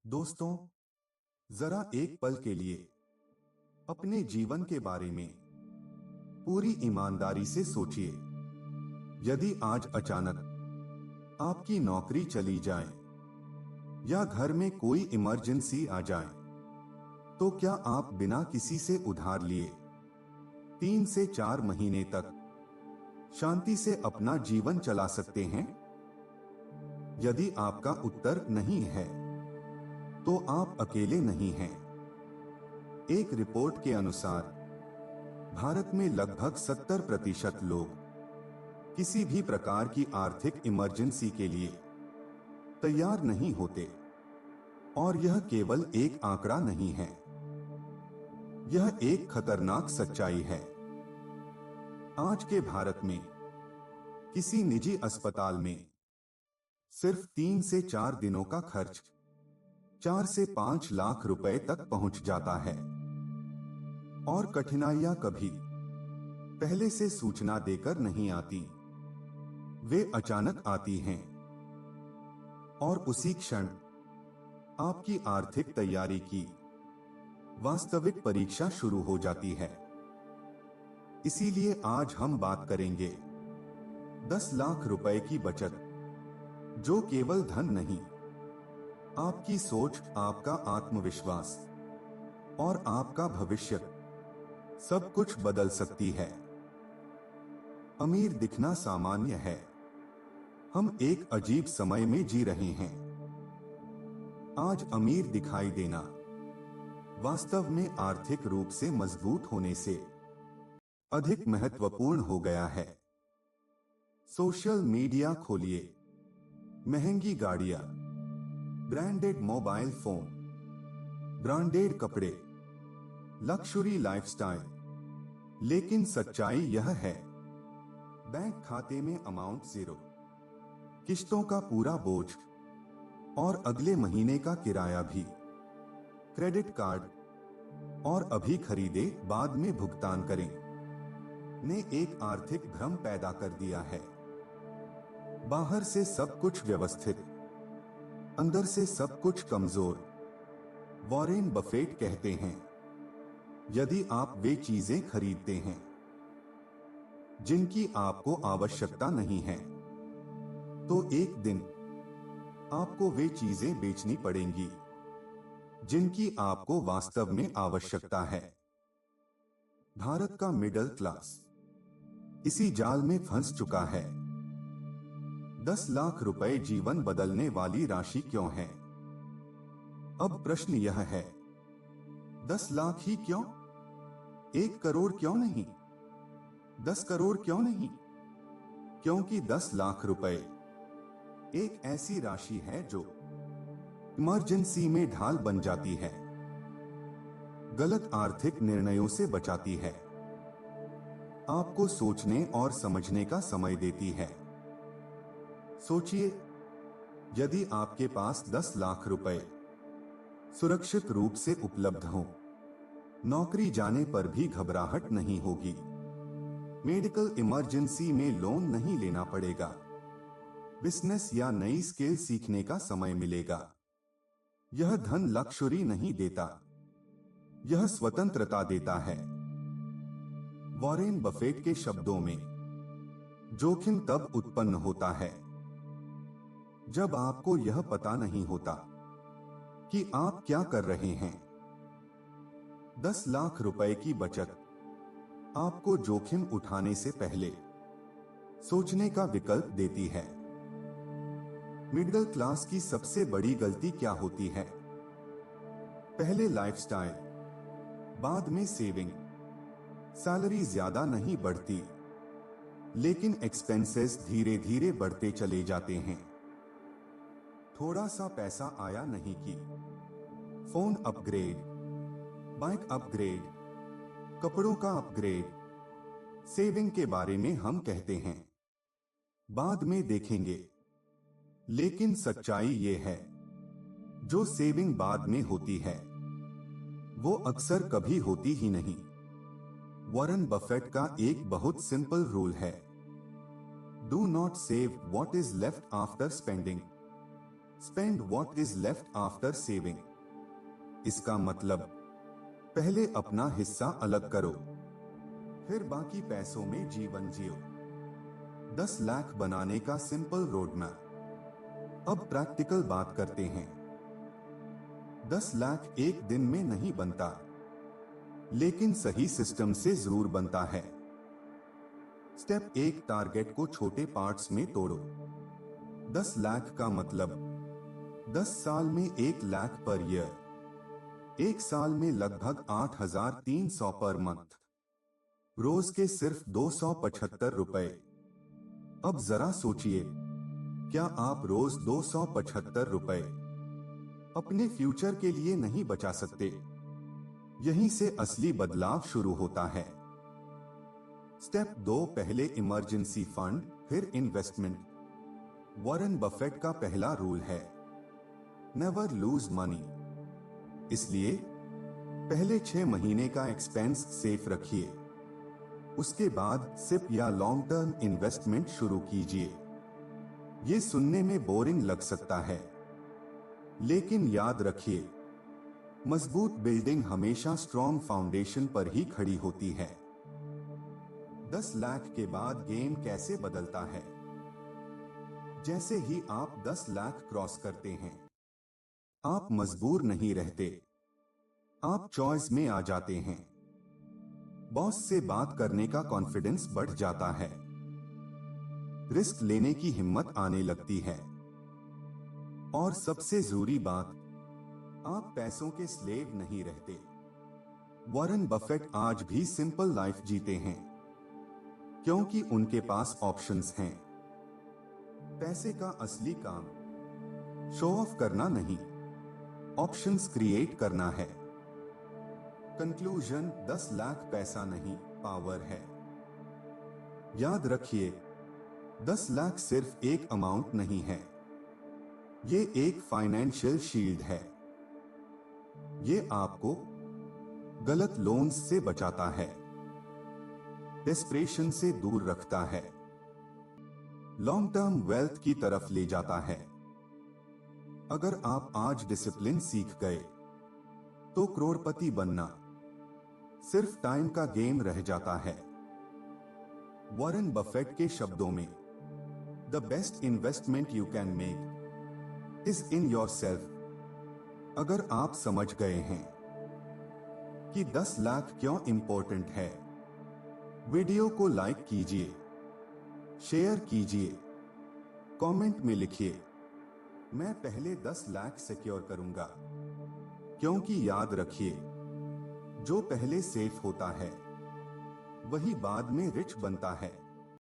दोस्तों, जरा एक पल के लिए अपने जीवन के बारे में पूरी ईमानदारी से सोचिए। यदि आज अचानक आपकी नौकरी चली जाए या घर में कोई इमरजेंसी आ जाए, तो क्या आप बिना किसी से उधार लिए 3 से 4 महीने तक शांति से अपना जीवन चला सकते हैं? यदि आपका उत्तर नहीं है, तो आप अकेले नहीं हैं। एक रिपोर्ट के अनुसार भारत में लगभग 70% लोग किसी भी प्रकार की आर्थिक इमरजेंसी के लिए तैयार नहीं होते। और यह केवल एक आंकड़ा नहीं है, यह एक खतरनाक सच्चाई है। आज के भारत में किसी निजी अस्पताल में सिर्फ 3 से 4 दिनों का खर्च 4 से 5 लाख रुपए तक पहुंच जाता है। और कठिनाइयां कभी पहले से सूचना देकर नहीं आती, वे अचानक आती हैं और उसी क्षण आपकी आर्थिक तैयारी की वास्तविक परीक्षा शुरू हो जाती है। इसीलिए आज हम बात करेंगे 10 लाख रुपए की बचत, जो केवल धन नहीं, आपकी सोच, आपका आत्मविश्वास और आपका भविष्य सब कुछ बदल सकती है। अमीर दिखना सामान्य है, हम एक अजीब समय में जी रहे हैं। आज अमीर दिखाई देना वास्तव में आर्थिक रूप से मजबूत होने से अधिक महत्वपूर्ण हो गया है। सोशल मीडिया खोलिए, महंगी गाड़ियां, ब्रांडेड मोबाइल फोन, ब्रांडेड कपड़े, लक्सुरी लाइफस्टाइल। लेकिन सच्चाई यह है, बैंक खाते में अमाउंट जीरो, किश्तों का पूरा बोझ और अगले महीने का किराया भी, क्रेडिट कार्ड और अभी खरीदे बाद में भुगतान करें, ने एक आर्थिक भ्रम पैदा कर दिया है। बाहर से सब कुछ व्यवस्थित, अंदर से सब कुछ कमजोर। वॉरेन बफेट कहते हैं, यदि आप वे चीजें खरीदते हैं जिनकी आपको आवश्यकता नहीं है, तो एक दिन आपको वे चीजें बेचनी पड़ेंगी जिनकी आपको वास्तव में आवश्यकता है। भारत का मिडिल क्लास इसी जाल में फंस चुका है। 10 लाख रुपए जीवन बदलने वाली राशि क्यों है? अब प्रश्न यह है, 10 लाख ही क्यों? 1 करोड़ क्यों नहीं? 10 करोड़ क्यों नहीं? क्योंकि 10 लाख रुपए एक ऐसी राशि है जो इमरजेंसी में ढाल बन जाती है, गलत आर्थिक निर्णयों से बचाती है, आपको सोचने और समझने का समय देती है। सोचिए, यदि आपके पास 10 लाख रुपए सुरक्षित रूप से उपलब्ध हो, नौकरी जाने पर भी घबराहट नहीं होगी, मेडिकल इमरजेंसी में लोन नहीं लेना पड़ेगा, बिजनेस या नई स्किल सीखने का समय मिलेगा। यह धन लक्ष्योरी नहीं देता, यह स्वतंत्रता देता है। वॉरेन बफेट के शब्दों में, जोखिम तब उत्पन्न होता है जब आपको यह पता नहीं होता कि आप क्या कर रहे हैं। 10 लाख रुपए की बचत आपको जोखिम उठाने से पहले सोचने का विकल्प देती है। मिडिल क्लास की सबसे बड़ी गलती क्या होती है? पहले लाइफस्टाइल, बाद में सेविंग। सैलरी ज्यादा नहीं बढ़ती, लेकिन एक्सपेंसेस धीरे धीरे बढ़ते चले जाते हैं। थोड़ा सा पैसा आया नहीं कि फोन अपग्रेड, बाइक अपग्रेड, कपड़ों का अपग्रेड। सेविंग के बारे में हम कहते हैं बाद में देखेंगे, लेकिन सच्चाई ये है, जो सेविंग बाद में होती है वो अक्सर कभी होती ही नहीं। वॉरेन बफेट का एक बहुत सिंपल रूल है, do not save what is left after spending. Spend what is left after saving. इसका मतलब पहले अपना हिस्सा अलग करो, फिर बाकी पैसों में जीवन जियो। 10 लाख बनाने का सिंपल रोड मैप। अब प्रैक्टिकल बात करते हैं। 10 लाख एक दिन में नहीं बनता, लेकिन सही सिस्टम से जरूर बनता है। स्टेप 1, टारगेट को छोटे पार्ट्स में तोड़ो। 10 लाख का मतलब 10 साल में 1 लाख पर ईयर। 1 साल में लगभग 8,300 पर मंथ। रोज के सिर्फ 275 रुपए। अब जरा सोचिए, क्या आप रोज 275 रुपए अपने फ्यूचर के लिए नहीं बचा सकते? यहीं से असली बदलाव शुरू होता है। स्टेप 2, पहले इमरजेंसी फंड, फिर इन्वेस्टमेंट। वॉरेन बफेट का पहला रूल है, नेवर लूज मनी। इसलिए पहले 6 महीने का एक्सपेंस सेफ रखिए। उसके बाद सिप या लॉन्ग टर्म इन्वेस्टमेंट शुरू कीजिए। ये सुनने में बोरिंग लग सकता है, लेकिन याद रखिए, मजबूत बिल्डिंग हमेशा स्ट्रॉन्ग फाउंडेशन पर ही खड़ी होती है। 10 लाख के बाद गेम कैसे बदलता है? जैसे ही आप 10 लाख क्रॉस करते हैं, आप मजबूर नहीं रहते, आप चॉइस में आ जाते हैं। बॉस से बात करने का कॉन्फिडेंस बढ़ जाता है, रिस्क लेने की हिम्मत आने लगती है, और सबसे जरूरी बात, आप पैसों के स्लेव नहीं रहते। वॉरेन बफेट आज भी सिंपल लाइफ जीते हैं, क्योंकि उनके पास ऑप्शंस हैं। पैसे का असली काम शो ऑफ करना नहीं, ऑप्शंस क्रिएट करना है। कंक्लूजन, 10 लाख पैसा नहीं, पावर है। याद रखिए, 10 लाख सिर्फ एक अमाउंट नहीं है, ये एक फाइनेंशियल शील्ड है। ये आपको गलत लोन्स से बचाता है, डेस्परेशन से दूर रखता है, लॉन्ग टर्म वेल्थ की तरफ ले जाता है। अगर आप आज डिसिप्लिन सीख गए, तो करोड़पति बनना सिर्फ टाइम का गेम रह जाता है। वॉरेन बफेट के शब्दों में, the best investment you can make is in yourself. अगर आप समझ गए हैं कि 10 लाख क्यों इंपॉर्टेंट है, वीडियो को लाइक कीजिए, शेयर कीजिए, कमेंट में लिखिए, मैं पहले 10 लाख सिक्योर करूंगा। क्योंकि याद रखिए, जो पहले सेफ होता है, वही बाद में रिच बनता है।